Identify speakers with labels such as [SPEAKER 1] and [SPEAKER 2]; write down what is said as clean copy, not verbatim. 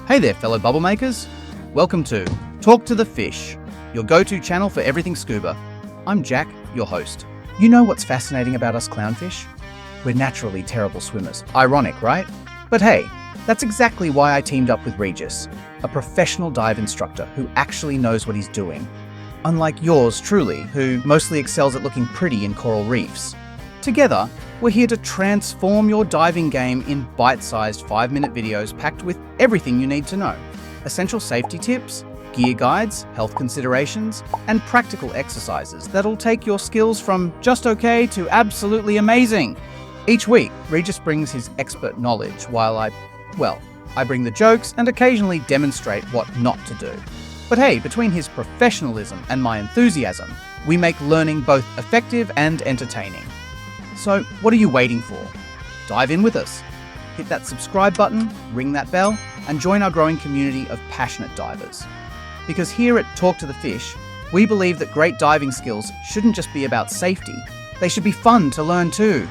[SPEAKER 1] Hey there, fellow bubble makers. Welcome to Talk to the Fish, your go-to channel for everything scuba. I'm Jack, your host. You know what's fascinating about us clownfish? We're naturally terrible swimmers. Ironic, right? But hey, that's exactly why I teamed up with Regis, a professional dive instructor who actually knows what he's doing. Unlike yours truly, who mostly excels at looking pretty in coral reefs. Together, we're here to transform your diving game in bite-sized 5-minute videos packed with everything you need to know. Essential safety tips, gear guides, health considerations, and practical exercises that'll take your skills from just okay to absolutely amazing. Each week, Regis brings his expert knowledge while I bring the jokes and occasionally demonstrate what not to do. But hey, between his professionalism and my enthusiasm, we make learning both effective and entertaining. So what are you waiting for? Dive in with us. Hit that subscribe button, ring that bell, and join our growing community of passionate divers. Because here at Talk to the Fish, we believe that great diving skills shouldn't just be about safety, they should be fun to learn too.